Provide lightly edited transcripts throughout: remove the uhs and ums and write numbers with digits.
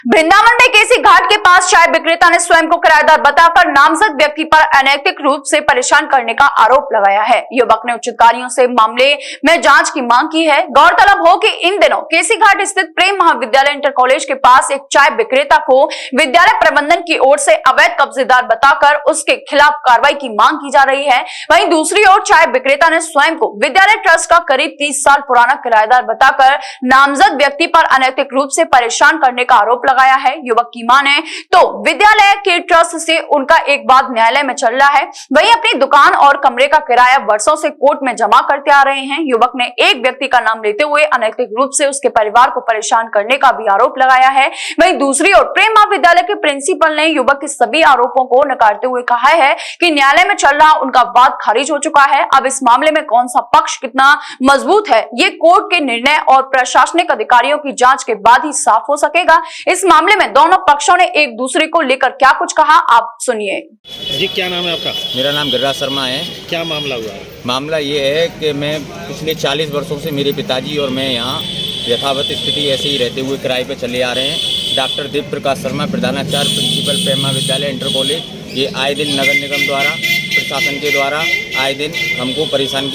वृंदावन में केसी घाट के पास चाय विक्रेता ने स्वयं को किराएदार बताकर नामजद व्यक्ति पर अनैतिक रूप से परेशान करने का आरोप लगाया है। युवक ने उच्च अधिकारियों से मामले में जांच की मांग की है। गौरतलब हो कि इन दिनों केसी घाट स्थित प्रेम महाविद्यालय इंटर कॉलेज के पास एक चाय विक्रेता को विद्यालय प्रबंधन की ओर से अवैध कब्जेदार बताकर उसके खिलाफ कार्रवाई की मांग की जा रही है। वहीं दूसरी ओर चाय विक्रेता ने स्वयं को विद्यालय ट्रस्ट का करीब 30 साल पुराना किराएदार बताकर नामजद व्यक्ति पर अनैतिक रूप से परेशान करने का आरोप लगाया है। युवक की माने तो विद्यालय के ट्रस्ट से उनका एक वाद न्यायालय में चल रहा है। वहीं अपनी दुकान और कमरे का किराया वर्षों से कोर्ट में जमा करते आ रहे हैं। युवक ने एक व्यक्ति का नाम लेते हुए अनैतिक रूप से उसके परिवार को परेशान करने का भी आरोप लगाया है। वहीं दूसरी ओर प्रेम महाविद्यालय के प्रिंसिपल ने युवक के सभी आरोपों को नकारते हुए कहा है कि न्यायालय में चल रहा उनका वाद खारिज हो चुका है। अब इस मामले में कौन सा पक्ष कितना मजबूत है, ये कोर्ट के निर्णय और प्रशासनिक अधिकारियों की जांच के बाद ही साफ हो सकेगा। इस मामले में दोनों पक्षों ने एक दूसरे को लेकर क्या कुछ कहा, आप सुनिए। जी, क्या नाम है आपका? मेरा नाम गिरिराज शर्मा है। क्या मामला हुआ है? मामला ये है कि मैं पिछले 40 वर्षों से मेरे पिताजी और मैं यहाँ यथावत स्थिति ऐसे ही रहते हुए किराए पे चले आ रहे हैं। डॉक्टर देव प्रकाश शर्मा प्रधानाचार्य प्रिंसिपल प्रेम महाविद्यालय इंटर कॉलेज, ये आए दिन नगर निगम द्वारा प्रशासन के द्वारा आए दिन हमको परेशान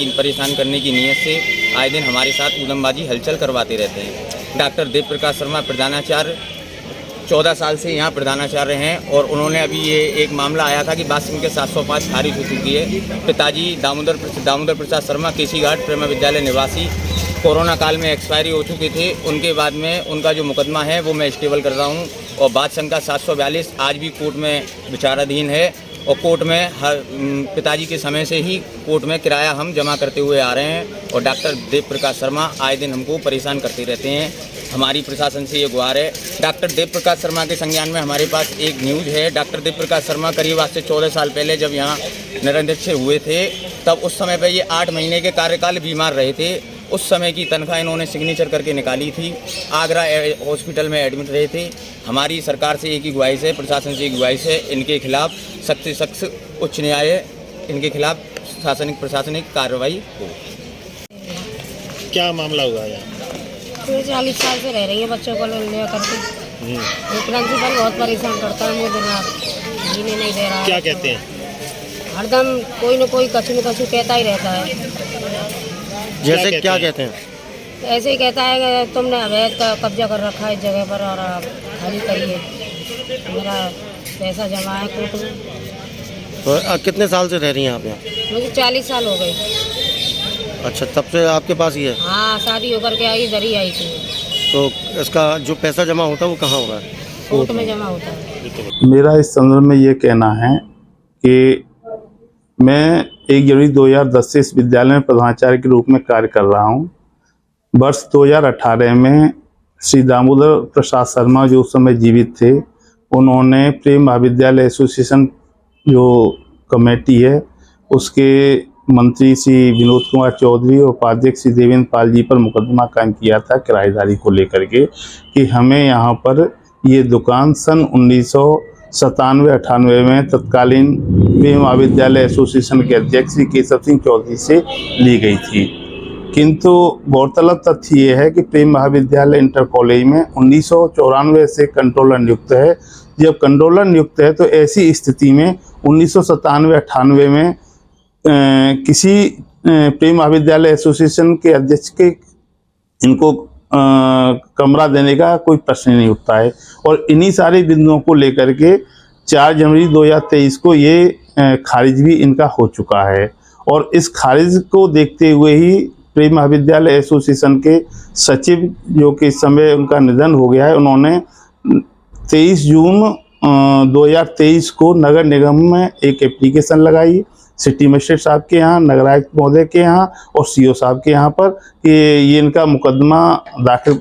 करने की नीयत से आए दिन हमारे साथ उदमबाजी हलचल करवाते रहते हैं। डॉक्टर देव प्रकाश शर्मा प्रधानाचार्य 14 साल से यहाँ प्रधानाचार्य हैं और उन्होंने अभी ये एक मामला आया था कि बासिंग के 705 खारिज हो चुकी है। पिताजी दामोदर प्रसाद शर्मा केसी घाट प्रेम विद्यालय निवासी कोरोना काल में एक्सपायरी हो चुके थे। उनके बाद में उनका जो मुकदमा है वो मैं स्टेबल कर रहा हूँ और बाद संख्या 742 आज भी कोर्ट में विचाराधीन है और कोर्ट में पिताजी के समय से ही कोर्ट में किराया हम जमा करते हुए आ रहे हैं और डॉक्टर देव प्रकाश शर्मा आए दिन हमको परेशान करते रहते हैं। हमारी प्रशासन से ये गुहार है। डॉक्टर देव प्रकाश शर्मा के संज्ञान में हमारे पास एक न्यूज़ है। डॉक्टर देव प्रकाश शर्मा करीब आज से 14 साल पहले जब यहाँ निरंतर हुए थे तब उस समय पर ये 8 महीने के कार्यकाल बीमार रहे थे। उस समय की तनख्वाह इन्होंने सिग्नेचर करके निकाली थी। आगरा हॉस्पिटल में एडमिट रहे थे। हमारी सरकार से एक ही गुहारिश है, प्रशासन से एक गुहारिश है, इनके खिलाफ सख्त से सख्त उच्च न्यायालय इनके खिलाफ प्रशासनिक कार्रवाई हो। क्या मामला हुआ है? 40 साल से रह रही है बच्चों को ले करके। प्रिंसिपल बहुत परेशान करता है, मुझे दिन रात जीने नहीं दे रहा है। क्या कहते हैं? हरदम कोई न कोई कछु न कछु कहता ही रहता है। जैसे क्या कहते हैं? ऐसे ही कहता है कि तुमने अवैध का कब्जा कर रखा है इस जगह पर और आप खाली करिए। मेरा पैसा जमा है कोर्ट में। तो कितने साल से रह रही हैं आप यहाँ? मुझे 40 साल हो गए। अच्छा, तब से आपके पास ही है? हाँ, शादी होकर के आई, इधर ही आई थी। तो इसका जो पैसा जमा होता है वो कहाँ हो रहा है? कोर्ट में जमा होता है। मेरा इस संदर्भ में ये कहना है कि मैं 1 जनवरी 2010 से इस विद्यालय में प्रधानाचार्य के रूप में कार्य कर रहा हूँ। वर्ष 2018 में श्री दामोदर प्रसाद शर्मा जो उस समय जीवित थे, उन्होंने प्रेम महाविद्यालय एसोसिएशन जो कमेटी है उसके मंत्री श्री विनोद कुमार चौधरी और उपाध्यक्ष श्री देवेंद्र पाल जी पर मुकदमा कायम किया था किराएदारी को लेकर के कि हमें यहाँ पर ये दुकान सन 1997-98 में तत्कालीन प्रेम महाविद्यालय एसोसिएशन के अध्यक्ष श्री केशव सिंह चौधरी से ली गई थी। किंतु गौरतलब तथ्य ये है कि प्रेम महाविद्यालय इंटर कॉलेज में 1994 से कंट्रोलर नियुक्त है। जब कंट्रोलर नियुक्त है तो ऐसी स्थिति में 1997-98 में किसी प्रेम महाविद्यालय एसोसिएशन के अध्यक्ष के इनको कमरा देने का कोई प्रश्न नहीं उठता है और इन्हीं सारे बिंदुओं को लेकर के 4 जनवरी 2023 को ये खारिज भी इनका हो चुका है। और इस खारिज को देखते हुए ही प्रेम महाविद्यालय एसोसिएशन के सचिव जो कि इस समय उनका निधन हो गया है, उन्होंने 23 जून 2023 को नगर निगम में एक एप्लीकेशन लगाई सिटी मजिस्ट्रेट साहब के यहाँ, नगर आयुक्त महोदय के यहाँ और सीओ साहब के यहाँ पर कि ये इनका मुकदमा दाखिल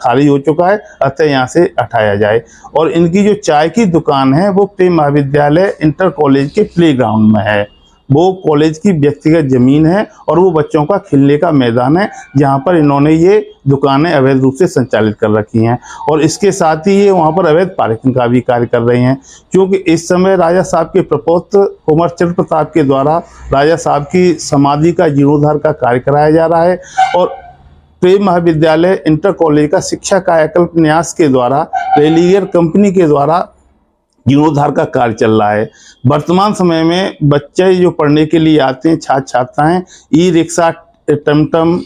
खारिज हो चुका है, अतः यहाँ से हटाया जाए। और इनकी जो चाय की दुकान है वो प्रेम महाविद्यालय इंटर कॉलेज के प्लेग्राउंड में है। वो कॉलेज की व्यक्तिगत ज़मीन है और वो बच्चों का खेलने का मैदान है जहाँ पर इन्होंने ये दुकानें अवैध रूप से संचालित कर रखी हैं और इसके साथ ही ये वहाँ पर अवैध पार्किंग का भी कार्य कर रहे हैं। क्योंकि इस समय राजा साहब के प्रपौत्र कुंवर चंद्र प्रताप के द्वारा राजा साहब की समाधि का जीर्णोद्धार का कार्य कराया जा रहा है और प्रेम महाविद्यालय इंटर कॉलेज का शिक्षा कायाकल्प न्यास के द्वारा रेलियर कंपनी के द्वारा जीर्णोद्धार का कार्य चल रहा है। वर्तमान समय में बच्चे जो पढ़ने के लिए आते हैं, छात्र छात्राएं ई रिक्शा, टमटम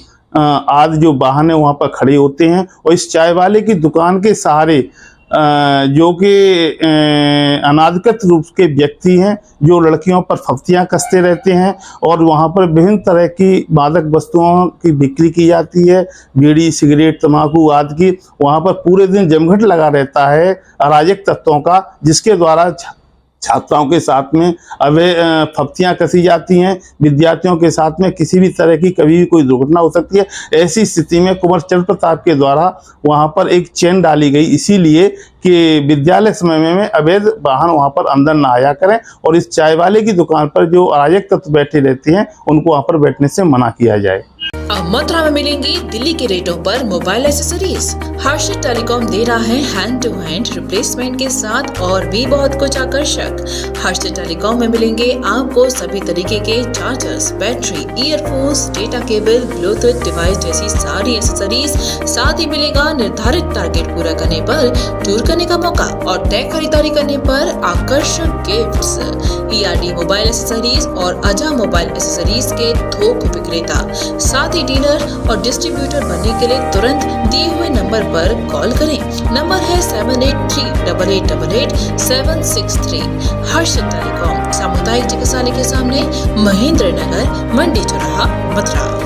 आदि जो वाहन है वहाँ पर खड़े होते हैं और इस चाय वाले की दुकान के सहारे जो कि अनाधिकृत रूप के व्यक्ति हैं जो लड़कियों पर फफ्तियाँ कसते रहते हैं और वहाँ पर विभिन्न तरह की मादक वस्तुओं की बिक्री की जाती है, बीड़ी, सिगरेट, तंबाकू आदि की। वहाँ पर पूरे दिन जमघट लगा रहता है अराजक तत्वों का, जिसके द्वारा छात्राओं के साथ में फफ्तियाँ कसी जाती हैं। विद्यार्थियों के साथ में किसी भी तरह की कभी भी कोई दुर्घटना हो सकती है। ऐसी स्थिति में कुंवर चंद्र प्रताप के द्वारा वहाँ पर एक चेन डाली गई, इसीलिए कि विद्यालय समय में अवैध वाहन वहाँ पर अंदर ना आया करें और इस चाय वाले की दुकान पर जो अराजक तत्व बैठे रहते हैं उनको वहाँ पर बैठने से मना किया जाए। अब मथुरा में मिलेंगी दिल्ली के रेटों पर मोबाइल एसेसरीज। हर्षित टेलीकॉम दे रहा है हैंड टू हैंड रिप्लेसमेंट के साथ और भी बहुत कुछ आकर्षक। हर्षित टेलीकॉम में मिलेंगे आपको सभी तरीके के chargers, battery, earphones, data cable, Bluetooth device जैसी सारी एसेसरीज। साथ ही मिलेगा निर्धारित टारगेट पूरा करने पर टूर करने का मौका और टैग खरीदारी करने पर आकर्षक गिफ्ट्स। ERD मोबाइल एसेसरीज और अजा मोबाइल एसेसरीज के थोक विक्रेता। साथ ही डीलर और डिस्ट्रीब्यूटर बनने के लिए तुरंत दिए हुए नंबर पर कॉल करें। नंबर है 7838888763। हर्षित टेलीकॉम, सामुदायिक चिकित्सालय के सामने, महेंद्र नगर, मंडी चौराहा, मथुरा।